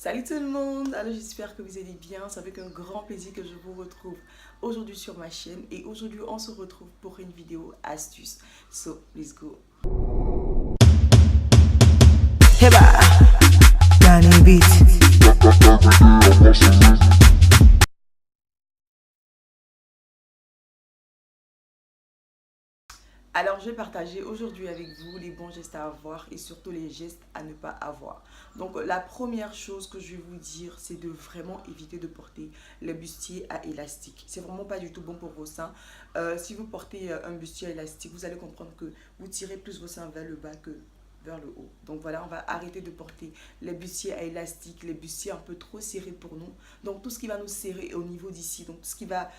Salut tout le monde, alors j'espère que vous allez bien, c'est avec un grand plaisir que je vous retrouve aujourd'hui sur ma chaîne et aujourd'hui on se retrouve pour une vidéo astuce. So, let's go. Heba, Danny Beat. Alors je vais partager aujourd'hui avec vous les bons gestes à avoir et surtout les gestes à ne pas avoir. Donc la première chose que je vais vous dire, c'est de vraiment éviter de porter les bustiers à élastique. C'est vraiment pas du tout bon pour vos seins. Si vous portez un bustier à élastique, vous allez comprendre que vous tirez plus vos seins vers le bas que vers le haut. Donc voilà, on va arrêter de porter les bustiers à élastique, les bustiers un peu trop serrés pour nous. Donc tout ce qui va nous serrer au niveau d'ici, donc tout ce qui va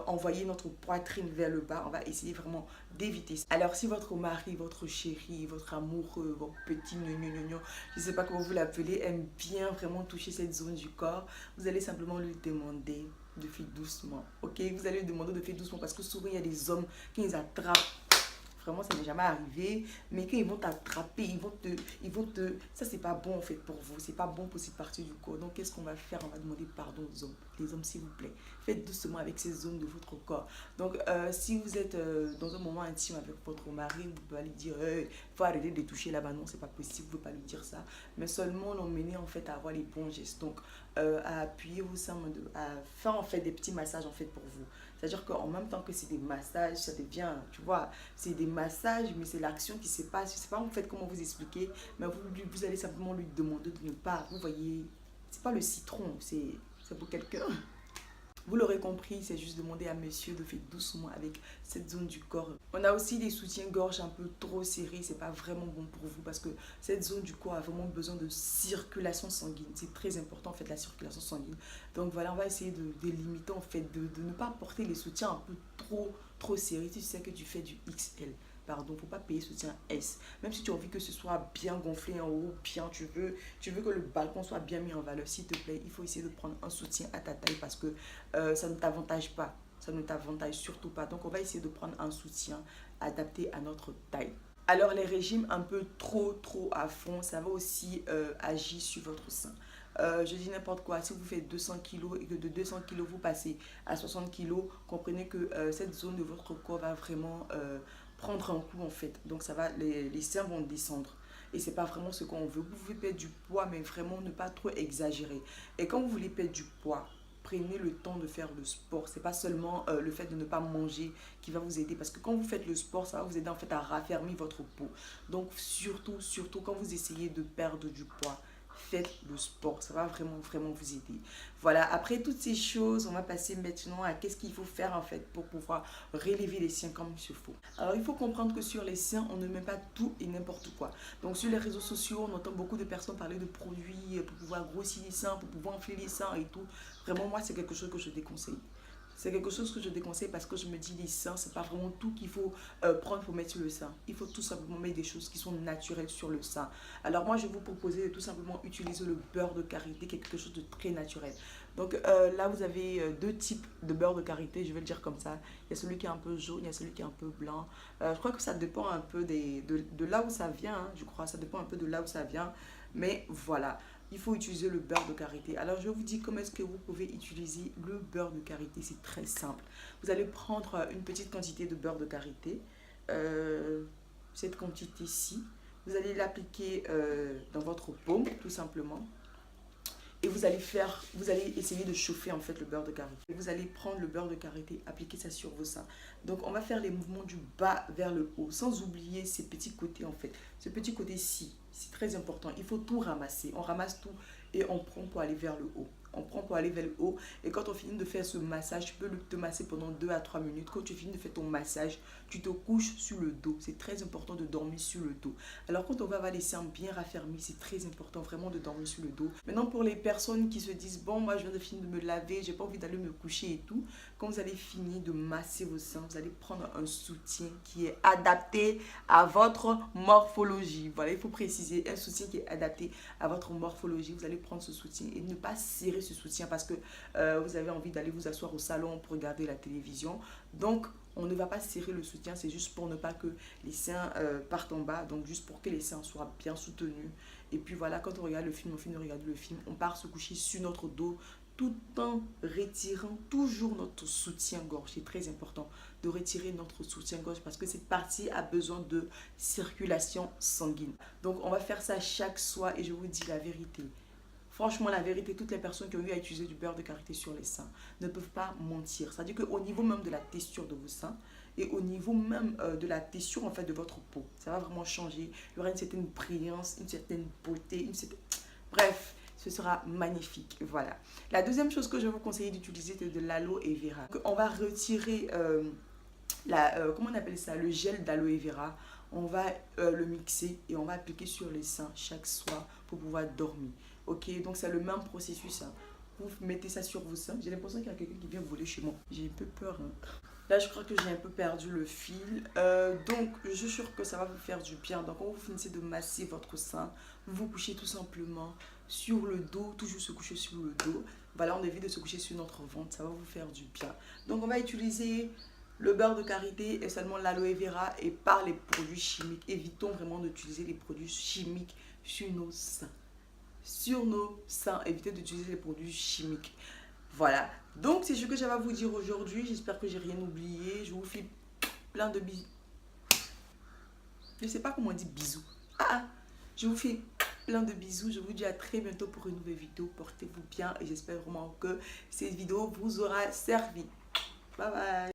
envoyer notre poitrine vers le bas, on va essayer vraiment d'éviter ça. Alors si votre mari, votre chéri, votre amoureux, votre petit gnognon, je ne sais pas comment vous l'appelez, aime bien vraiment toucher cette zone du corps, vous allez simplement lui demander de faire doucement, ok? Vous allez lui demander de faire doucement parce que souvent il y a des hommes qui les attrapent. Vraiment, ça n'est jamais arrivé. Mais quand ils vont t'attraper, ils vont te... Ça, c'est pas bon en fait pour vous. C'est pas bon pour cette partie du corps. Donc, qu'est-ce qu'on va faire? On va demander pardon aux hommes. Les hommes, s'il vous plaît, faites doucement avec ces zones de votre corps. Donc, si vous êtes dans un moment intime avec votre mari, vous pouvez lui dire, il faut arrêter de toucher là-bas. Non, c'est pas possible. Vous ne pouvez pas lui dire ça. Mais seulement l'emmener en fait à avoir les bons gestes. Donc, à appuyer vos seins, à faire en fait des petits massages en fait pour vous. C'est-à-dire qu'en même temps que c'est des massages, ça devient, tu vois, c'est des massages, mais c'est l'action qui se passe. Je ne sais pas en fait comment vous expliquer, mais vous allez simplement lui demander de ne pas, vous voyez, c'est pas le citron, c'est pour quelqu'un. Vous l'aurez compris, c'est juste demander à monsieur de faire doucement avec cette zone du corps. On a aussi des soutiens-gorge un peu trop serrés, c'est pas vraiment bon pour vous parce que cette zone du corps a vraiment besoin de circulation sanguine. C'est très important en fait la circulation sanguine. Donc voilà, on va essayer de limiter en fait, de ne pas porter les soutiens un peu trop serrés. Si tu sais que tu fais du XL. Pardon, faut pas payer soutien S. Même si tu as envie que ce soit bien gonflé en haut, bien, tu veux que le balcon soit bien mis en valeur, s'il te plaît, il faut essayer de prendre un soutien à ta taille parce que ça ne t'avantage pas. Ça ne t'avantage surtout pas. Donc, on va essayer de prendre un soutien adapté à notre taille. Alors, les régimes un peu trop à fond, ça va aussi agir sur votre sein. Je dis n'importe quoi, si vous faites 200 kg et que de 200 kg vous passez à 60 kg, comprenez que cette zone de votre corps va vraiment prendre un coup en fait. Donc ça va, les seins vont descendre. Et c'est pas vraiment ce qu'on veut. Vous pouvez perdre du poids, mais vraiment ne pas trop exagérer. Et quand vous voulez perdre du poids, prenez le temps de faire le sport. C'est pas seulement le fait de ne pas manger qui va vous aider. Parce que quand vous faites le sport, ça va vous aider en fait à raffermir votre peau. Donc surtout quand vous essayez de perdre du poids, faites le sport, ça va vraiment vous aider. Voilà, après toutes ces choses, on va passer maintenant à qu'est-ce qu'il faut faire en fait pour pouvoir relever les seins comme il se faut. Alors il faut comprendre que sur les seins, on ne met pas tout et n'importe quoi. Donc sur les réseaux sociaux, on entend beaucoup de personnes parler de produits pour pouvoir grossir les seins, pour pouvoir enfler les seins et tout. Vraiment, moi, c'est quelque chose que je déconseille. C'est quelque chose que je déconseille parce que je me dis les seins, c'est pas vraiment tout qu'il faut prendre pour mettre sur le sein. Il faut tout simplement mettre des choses qui sont naturelles sur le sein. Alors moi, je vais vous proposer de tout simplement utiliser le beurre de karité, quelque chose de très naturel. Donc là, vous avez deux types de beurre de karité, je vais le dire comme ça. Il y a celui qui est un peu jaune, il y a celui qui est un peu blanc. Je crois que ça dépend un peu de là où ça vient, hein, je crois. Ça dépend un peu de là où ça vient. Mais voilà, il faut utiliser le beurre de karité. Alors, je vous dis comment est-ce que vous pouvez utiliser le beurre de karité. C'est très simple. Vous allez prendre une petite quantité de beurre de karité. Cette quantité-ci, vous allez l'appliquer dans votre paume, tout simplement. Et vous allez essayer de chauffer en fait le beurre de karité. Vous allez prendre le beurre de karité, appliquer ça sur vos seins. Donc on va faire les mouvements du bas vers le haut, sans oublier ces petits côtés en fait. Ce petit côté-ci, c'est très important. Il faut tout ramasser. On ramasse tout et on prend pour aller vers le haut. On prend pour aller vers le haut. Et quand on finit de faire ce massage, tu peux te masser pendant 2 à 3 minutes. Quand tu finis de faire ton massage, tu te couches sur le dos. C'est très important de dormir sur le dos. Alors quand on va avoir les seins bien raffermis, c'est très important vraiment de dormir sur le dos. Maintenant pour les personnes qui se disent, bon moi je viens de finir de me laver, j'ai pas envie d'aller me coucher et tout. Quand vous allez finir de masser vos seins, vous allez prendre un soutien qui est adapté à votre morphologie. Voilà, il faut préciser, un soutien qui est adapté à votre morphologie. Vous allez prendre ce soutien et ne pas serrer ce soutien parce que vous avez envie d'aller vous asseoir au salon pour regarder la télévision. Donc On ne va pas serrer le soutien, c'est juste pour ne pas que les seins partent en bas, donc juste pour que les seins soient bien soutenus. Et puis voilà, quand on regarde le film, on finit de regarder le film, on part se coucher sur notre dos tout en retirant toujours notre soutien-gorge. C'est très important de retirer notre soutien-gorge parce que cette partie a besoin de circulation sanguine. Donc on va faire ça chaque soir et je vous dis la vérité. Franchement, la vérité, toutes les personnes qui ont eu à utiliser du beurre de karité sur les seins ne peuvent pas mentir. C'est-à-dire qu'au niveau même de la texture de vos seins et au niveau même de la texture en fait de votre peau, ça va vraiment changer. Il y aura une certaine brillance, une certaine beauté, une certaine... Bref, ce sera magnifique. Voilà. La deuxième chose que je vais vous conseiller d'utiliser, c'est de l'aloe vera. On va retirer comment on appelle ça, le gel d'aloe vera. On va le mixer et on va appliquer sur les seins chaque soir pour pouvoir dormir. Ok, donc c'est le même processus. Hein. Vous mettez ça sur vos seins. J'ai l'impression qu'il y a quelqu'un qui vient voler chez moi. J'ai un peu peur. Hein. Là, je crois que j'ai un peu perdu le fil. Donc, je suis sûre que ça va vous faire du bien. Donc, quand vous finissez de masser votre sein, vous vous couchez tout simplement sur le dos. Toujours se coucher sur le dos. Voilà, on évite de se coucher sur notre ventre. Ça va vous faire du bien. Donc, on va utiliser le beurre de karité et seulement l'aloe vera et par les produits chimiques. Évitons vraiment d'utiliser les produits chimiques sur nos seins. Sur nos seins, évitez d'utiliser les produits chimiques. Voilà, donc c'est ce que j'avais à vous dire aujourd'hui. J'espère que j'ai rien oublié. Je vous fais plein de bisous. Je sais pas comment on dit bisous. Je vous fais plein de bisous. Je vous dis à très bientôt pour une nouvelle vidéo. Portez-vous bien et j'espère vraiment que cette vidéo vous aura servi. Bye bye.